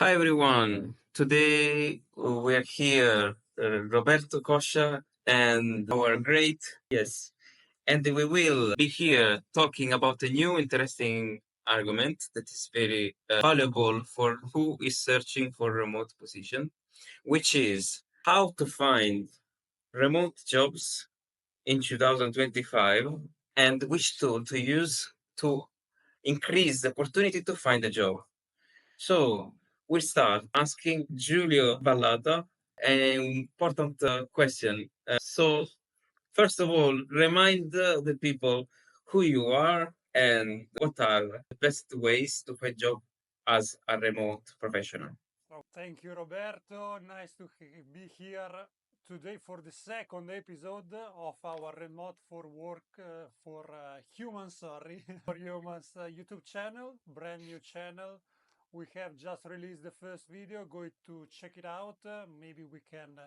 Hi everyone. Today we are here, Roberto Coscia and our great and we will be here talking about a new interesting argument that is very valuable for who is searching for remote position, which is how to find remote jobs in 2025 and which tool to use to increase the opportunity to find a job. So we start asking Giulio Vallata an important question. So first of all, remind the people who you are and what are the best ways to find job as a remote professional. Oh, thank you, Roberto. Nice to be here today for the second episode of our Remote for Work for Humans, sorry, for Humans YouTube channel, brand new channel. We have just released the first video. Go to check it out. Maybe we can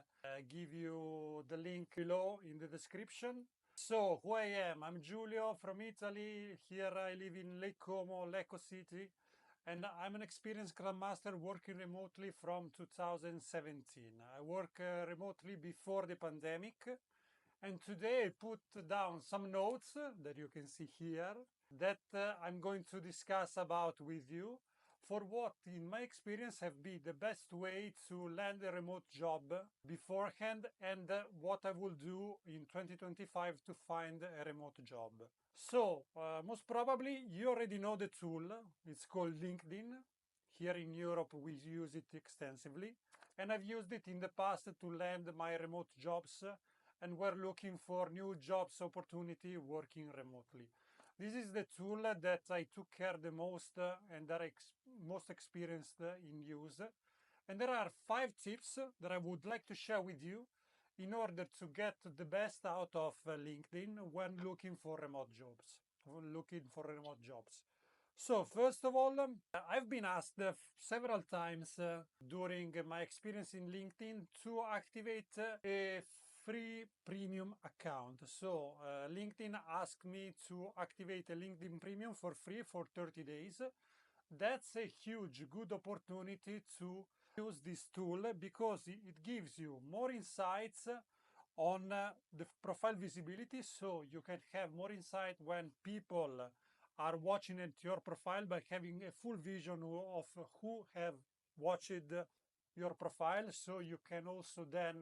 give you the link below in the description. So, who I am? I'm Giulio from Italy. Here I live in Lake Como, Lecco City, and I'm an experienced Scrum Master working remotely from 2017. I work remotely before the pandemic, and today I put down some notes that you can see here that I'm going to discuss about with you for what, in my experience, have been the best way to land a remote job beforehand, and what I will do in 2025 to find a remote job. So, most probably you already know the tool. It's called LinkedIn. Here in Europe, we use it extensively. And I've used it in the past to land my remote jobs, and we're looking for new jobs opportunity working remotely. This is the tool that I took care the most and that I most experienced in use. And there are 5 tips that I would like to share with you in order to get the best out of LinkedIn when looking for remote jobs. So, first of all, I've been asked several times during my experience in LinkedIn to activate a free premium account. So, LinkedIn asked me to activate a LinkedIn premium for free for 30 days. That's a huge, good opportunity to use this tool because it gives you more insights on the profile visibility, so you can have more insight when people are watching at your profile by having a full vision of who have watched your profile, so you can also then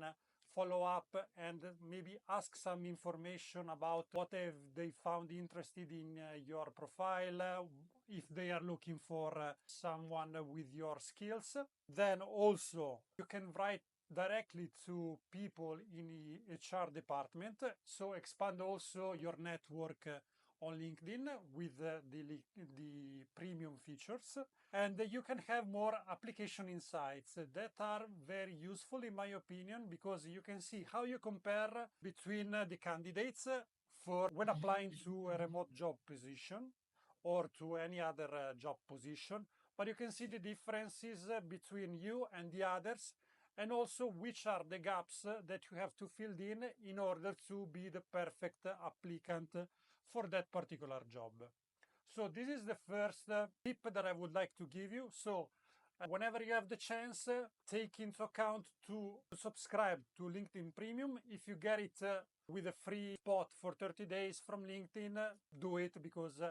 follow up and maybe ask some information about what have they found interested in your profile, if they are looking for someone with your skills. Then also you can write directly to people in the HR department, so expand also your network on LinkedIn with the premium features, and you can have more application insights that are very useful in my opinion, because you can see how you compare between the candidates for when applying to a remote job position or to any other job position, but you can see the differences between you and the others, and also which are the gaps that you have to fill in order to be the perfect applicant for that particular job. So this is the first tip that I would like to give you. So whenever you have the chance, take into account to subscribe to LinkedIn Premium. If you get it with a free spot for 30 days from LinkedIn, do it, because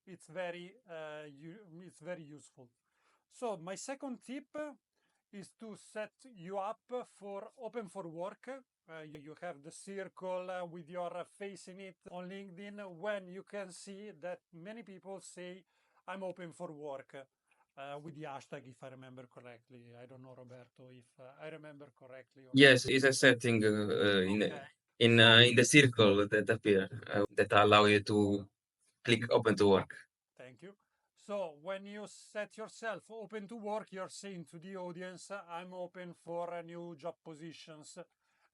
it's very useful. So my second tip is to set you up for open for work. You have the circle with your face in it on LinkedIn, when you can see that many people say I'm open for work with the hashtag, if I remember correctly. I don't know, Roberto, if I remember correctly or not. Yes, it's a setting Okay. in the circle that appear that allow you to click open to work. Thank you. So when you set yourself open to work, you're saying to the audience, I'm open for new job positions.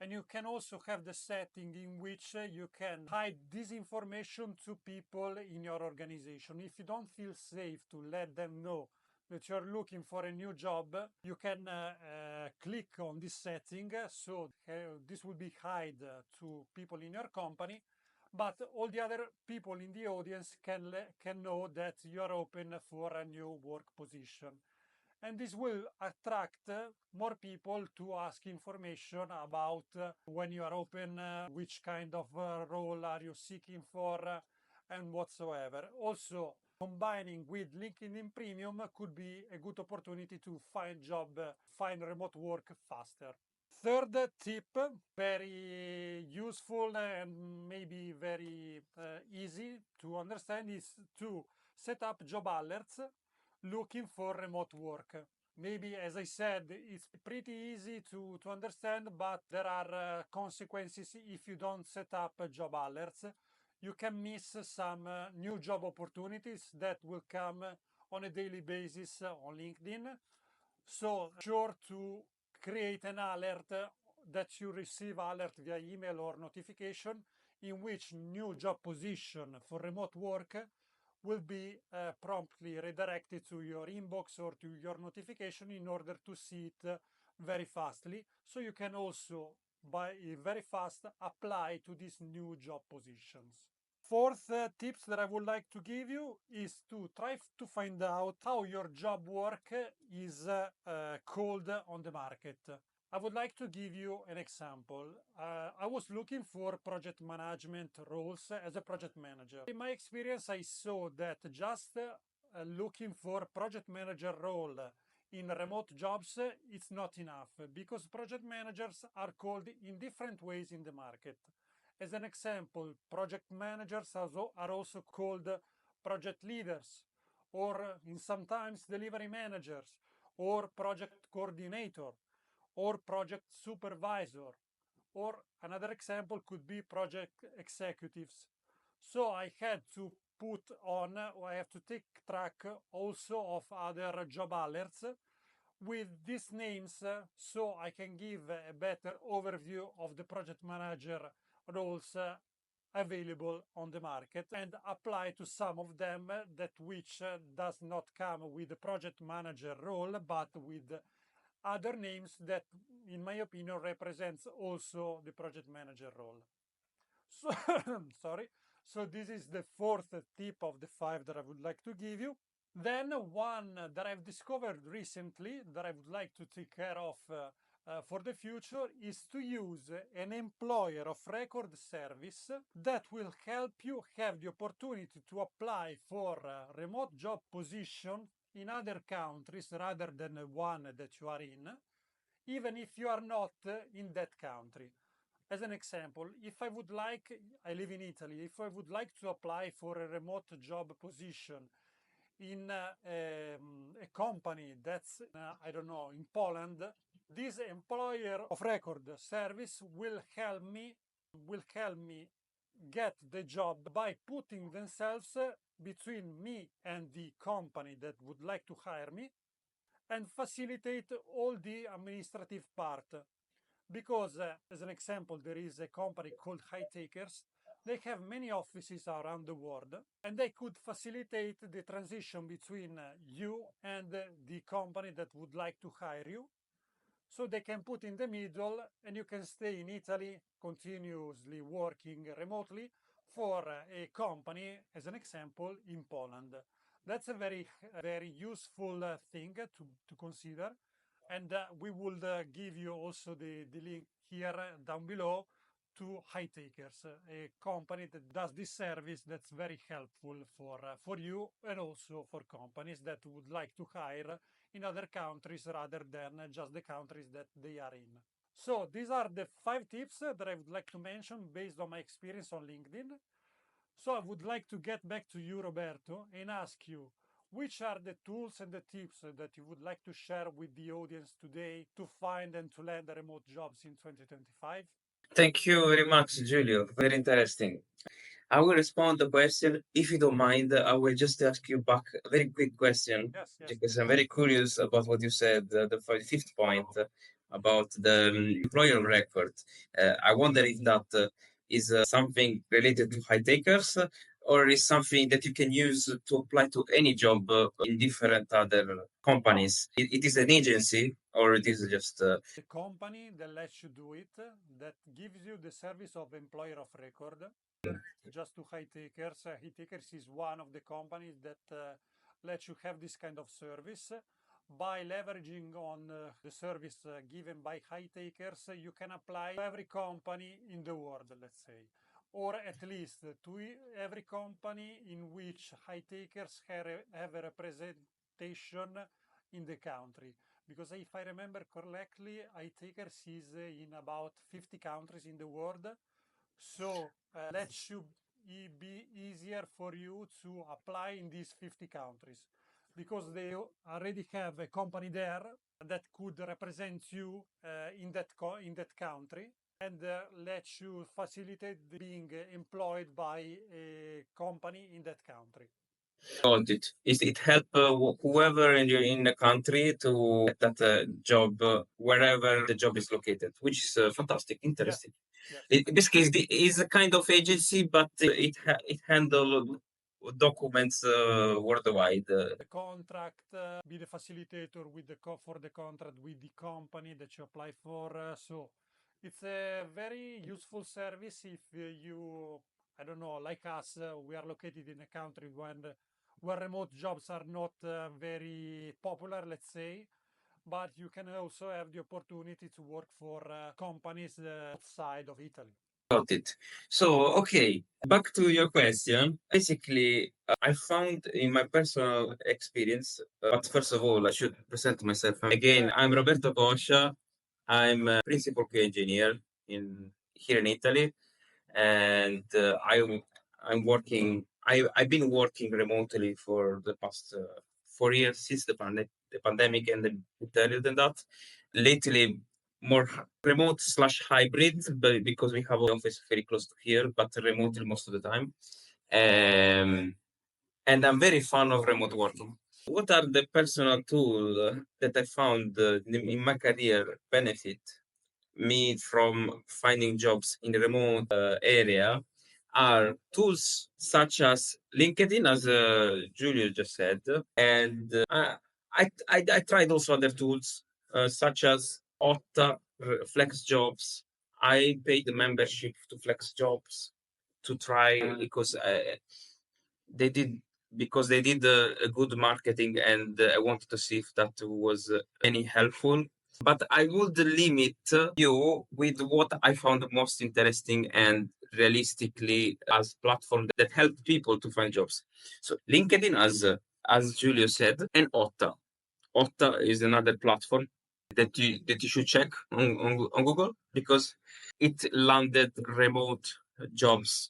And you can also have the setting in which you can hide this information to people in your organization. If you don't feel safe to let them know that you're looking for a new job, you can click on this setting. So this will be hide to people in your company, but all the other people in the audience can know that you are open for a new work position. and this will attract more people to ask information about when you are open, which kind of role are you seeking for, and whatsoever. Also, combining with LinkedIn Premium could be a good opportunity to find job, find remote work faster. Third tip, very useful and maybe very easy to understand, is to set up job alerts looking for remote work. Maybe, as I said, it's pretty easy to understand, but there are consequences if you don't set up job alerts. You can miss some new job opportunities that will come on a daily basis on LinkedIn. So sure to create an alert that you receive alert via email or notification in which new job position for remote work will be promptly redirected to your inbox or to your notification in order to see it very fastly. So you can also, by very fast, apply to these new job positions. Fourth tips that I would like to give you is to try to find out how your job work is called on the market. I would like to give you an example. I was looking for project management roles as a project manager. In my experience, I saw that just looking for project manager role in remote jobs it's not enough because project managers are called in different ways in the market. As an example, project managers are also called project leaders, or in sometimes delivery managers, or project coordinator, or project supervisor, or another example could be project executives. So I had to I have to take track also of other job alerts with these names so I can give a better overview of the project manager roles available on the market and apply to some of them that which does not come with the project manager role but with other names that in my opinion represents also the project manager role. So sorry. So this is the fourth tip of the five that I would like to give you. Then one that I've discovered recently that I would like to take care of for the future is to use an employer of record service that will help you have the opportunity to apply for a remote job position in other countries rather than one that you are in, even if you are not in that country. As an example, if I would like, I live in Italy, if I would like to apply for a remote job position in a company that's, I don't know, in Poland, this employer of record service will help me get the job by putting themselves between me and the company that would like to hire me and facilitate all the administrative part. Because, as an example, there is a company called Hightakers. They have many offices around the world, and they could facilitate the transition between you and the company that would like to hire you. So they can put in the middle, and you can stay in Italy continuously working remotely for a company, as an example, in Poland. That's a very useful thing to consider. And we will give you also the link here down below to Hightakers, a company that does this service that's very helpful for you and also for companies that would like to hire in other countries rather than just the countries that they are in. So these are the 5 tips that I would like to mention based on my experience on LinkedIn. So I would like to get back to you, Roberto, and ask you which are the tools and the tips that you would like to share with the audience today to find and to land remote jobs in 2025? Thank you very much, Giulio. Very interesting. I will respond the question. If you don't mind, I will just ask you back a very quick question Yes, yes. because I'm very curious about what you said, the fifth point about the employer record. I wonder if that is something related to high takers or is something that you can use to apply to any job in different other companies. It is an agency or it is just The company that lets you do it, that gives you the service of employer of record. Just to Hightakers is one of the companies that lets you have this kind of service. by leveraging on the service given by high takers, you can apply to every company in the world, let's say, or at least to every company in which high takers have a representation in the country. Because if I remember correctly, high takers is in about 50 countries in the world. So that should be easier for you to apply in these 50 countries because they already have a company there that could represent you in that country and let you facilitate being employed by a company in that country. Got it. Is it help whoever in the country to get that job wherever the job is located, which is fantastic, Yes, interesting. yes. In this case, it is a kind of agency, but it handle documents worldwide. The contract, be the facilitator with for the contract with the company that you apply for. So it's a very useful service if you, I don't know, like us, we are located in a country where remote jobs are not very popular, let's say. But you can also have the opportunity to work for companies outside of Italy. Got it. So, okay, back to your question. Basically, I found in my personal experience, but first of all, I should present myself. Again, Right. I'm Roberto Coscia. I'm a principal QA engineer in here in Italy, and I'm working. I've been working remotely for the past 4 years since the pandemic ended earlier than that. Lately, more remote slash hybrid, but because we have an office very close to here, but remotely most of the time. And I'm very fan of remote working. What are the personal tools that I found in my career benefit me from finding jobs in a remote area are tools such as LinkedIn, as Julio just said, and I tried also other tools such as Otta, Flex Jobs. I paid the membership to Flex Jobs to try they did because they did a good marketing, and I wanted to see if that was any helpful. But I would limit you with what I found most interesting and realistically as platform that help people to find jobs. So LinkedIn, as Julio said, and Otta. Otta is another platform that you should check on Google because it landed remote jobs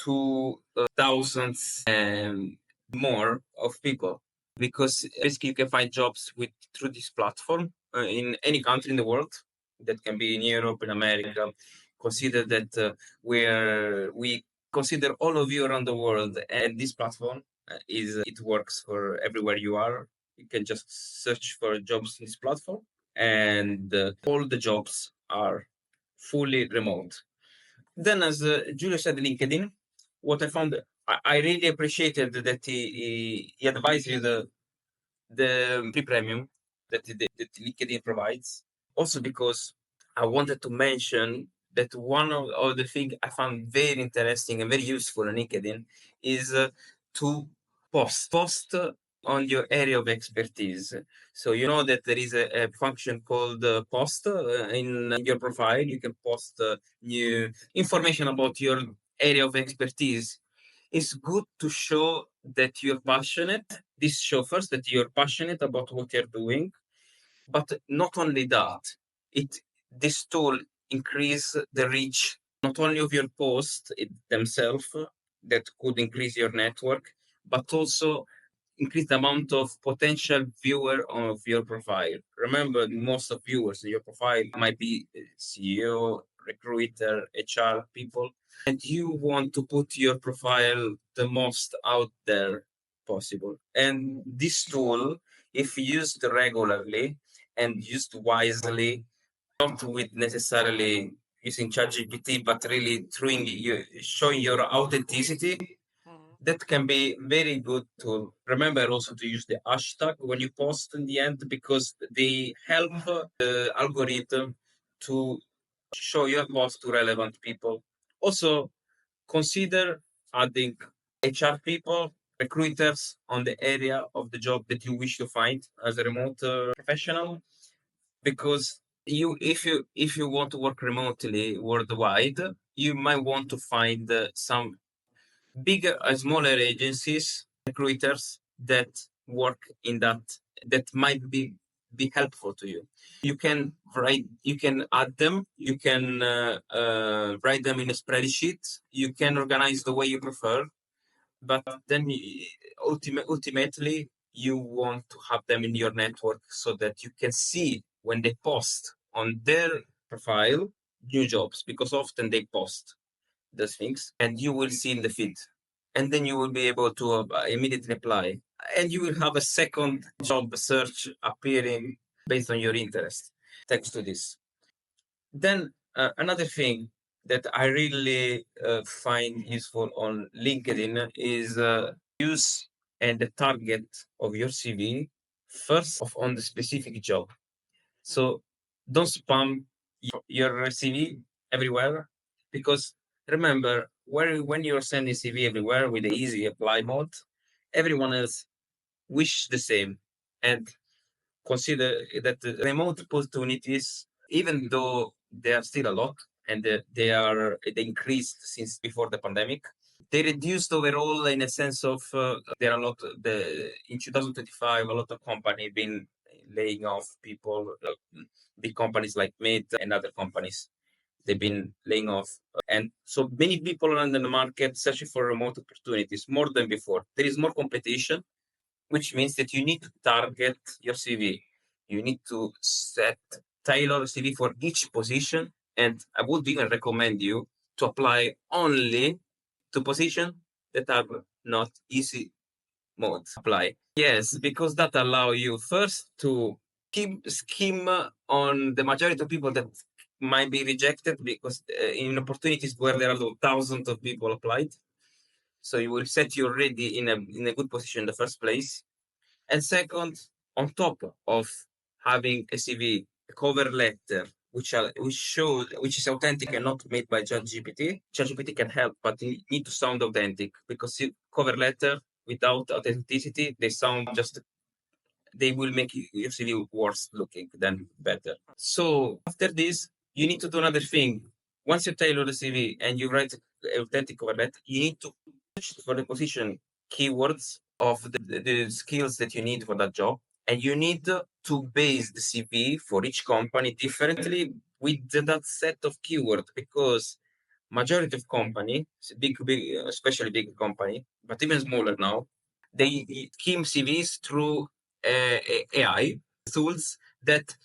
to thousands and more of people because basically you can find jobs with through this platform in any country in the world. That can be in Europe, in America. Consider that we consider all of you around the world, and this platform is it works for everywhere you are. You can just search for jobs in this platform, and all the jobs are fully remote. Then, as Julio said, LinkedIn, what I found, I really appreciated that he advised you the free premium that LinkedIn provides. Also, because I wanted to mention that one of the things I found very interesting and very useful on LinkedIn is to post on your area of expertise. So you know that there is a function called post in your profile. You can post new information about your area of expertise. It's good to show that you're passionate. This shows first that you're passionate about what you're doing, but not only that, it this tool increase the reach not only of your post themselves that could increase your network, but also increase the amount of potential viewer of your profile. Remember, most of viewers in your profile might be CEO, recruiter, HR people, and you want to put your profile the most out there possible. And this tool, if used regularly and used wisely, not with necessarily using ChatGPT, but really showing your authenticity, Mhm. that can be very good to remember also to use the hashtag when you post in the end because they help the algorithm to show your post to relevant people. Also, consider adding HR people recruiters on the area of the job that you wish to find as a remote professional, because if you want to work remotely worldwide, you might want to find some bigger smaller agencies, recruiters that work in that might be helpful to you. You can add them, you can write them in a spreadsheet, you can organize the way you prefer, but then ultimately you want to have them in your network so that you can see when they post on their profile new jobs, because often they post those things and you will see in the feed, and then you will be able to immediately apply, and you will have a second job search appearing based on your interest thanks to this. Then another thing that I really find useful on LinkedIn is use and the target of your CV first of on the specific job. So don't spam your CV everywhere, because remember, when you're sending CV everywhere with the easy apply mode, everyone else wish the same. And consider that the remote opportunities, even though they are still a lot, and they increased since before the pandemic, they reduced overall in a sense of there are a lot in 2025 a lot of companies been laying off people, big companies like Meta and other companies, they've been laying off, and so many people are in the market searching for remote opportunities more than before. There is more competition, which means that you need to target your CV. You need to tailor CV for each position. And I would even recommend you to apply only to positions that are not easy mode apply. Yes, because that allow you first to skim on the majority of people that might be rejected, because in opportunities where there are thousands of people applied. So you will set you already in a good position in the first place. And second, on top of having a CV, a cover letter, which is authentic and not made by ChatGPT. ChatGPT can help, but you need to sound authentic, because cover letter without authenticity, they will make your CV worse looking than better. So after this, you need to do another thing. Once you tailor the CV and you write authentic cover letter, you need to search for the position keywords of the skills that you need for that job. And you need to base the CV for each company differently with that set of keywords, because majority of company, big, especially big company, but even smaller now, they skim CVs through AI tools that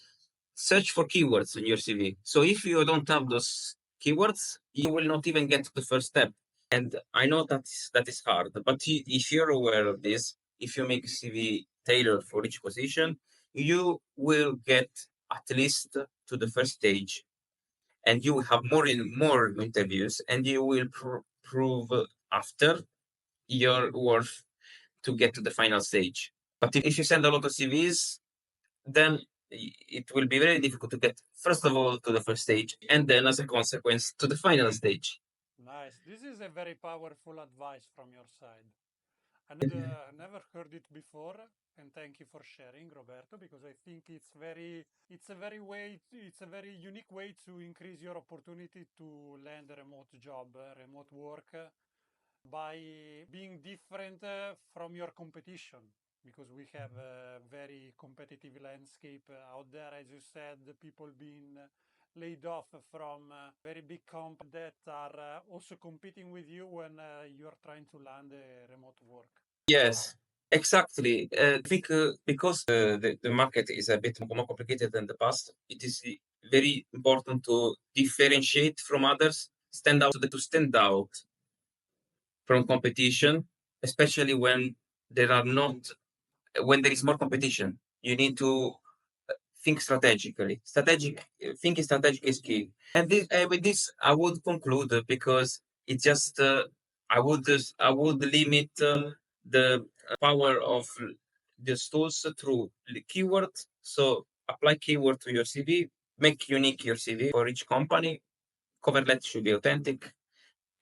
search for keywords in your CV. So if you don't have those keywords, you will not even get to the first step. And I know that is hard, but if you're aware of this, if you make a CV tailored for each position, you will get at least to the first stage, and you will have more interviews, and you will prove after your worth to get to the final stage. But if you send a lot of CVs, then it will be very difficult to get, first of all, to the first stage, and then as a consequence to the final stage. Nice. This is a very powerful advice from your side. I never heard it before, and thank you for sharing, Roberto, because I think it's a very unique way to increase your opportunity to land a remote job, remote work, by being different from your competition, because we have a very competitive landscape out there, as you said, people being laid off from very big companies that are also competing with you when you're trying to land a remote work. Yes, exactly. I think because the market is a bit more complicated than the past, it is very important to differentiate from others, to stand out from competition, especially when there is more competition. You need to think strategically. Thinking strategic is key. And with this, I would conclude because it just I would limit the power of these tools through the keyword. So apply keyword to your CV, make unique your CV for each company. Cover letter should be authentic,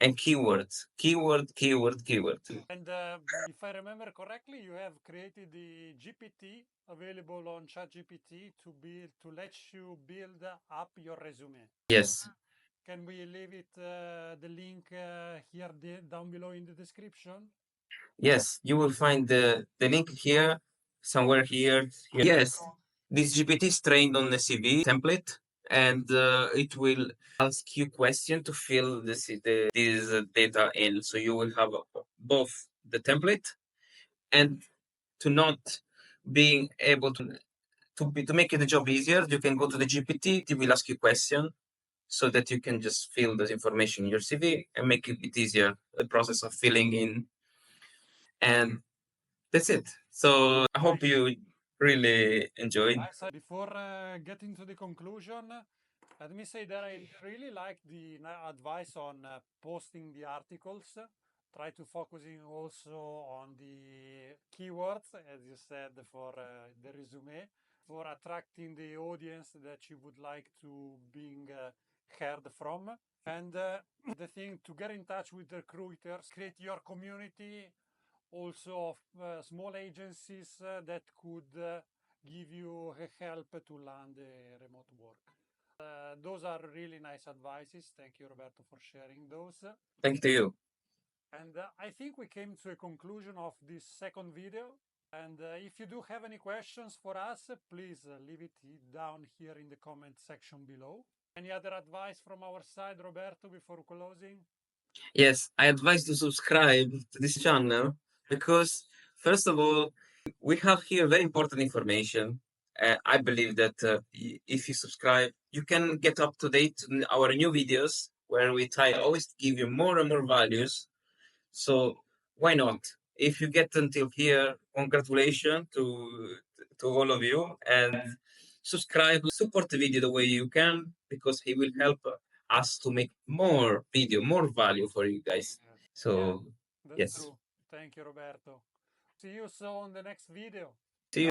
and keywords. Keyword. And if I remember correctly, you have created the GPT available on ChatGPT to let you build up your resume. Yes. Can we leave it the link here down below in the description? Yes, you will find the link here, somewhere here. Yes, this GPT is trained on the CV template, and it will ask you question to fill this data in. So you will have both the template and to not being able to make the job easier, you can go to the GPT. It will ask you question so that you can just fill this information in your CV and make it a bit easier the process of filling in. And that's it. So I hope you really enjoyed. Before getting to the conclusion, let me say that I really like the advice on posting the articles. Try to focusing also on the keywords, as you said, for the resume, for attracting the audience that you would like to being heard from. And the thing to get in touch with recruiters, create your community, also of small agencies that could give you help to land remote work. Those are really nice advices. Thank you, Roberto, for sharing those. Thank you. And I think we came to a conclusion of this second video. And if you do have any questions for us, please leave it down here in the comment section below. Any other advice from our side, Roberto, before closing? Yes, I advise to subscribe to this channel because, first of all, we have here very important information. I believe that if you subscribe, you can get up to date on our new videos where we try always to give you more and more values. So why not? If you get until here, congratulations to all of you and subscribe, support the video the way you can because it will help us to make more video, more value for you guys. So That's yes, true. Thank you, Roberto. See you soon on the next video.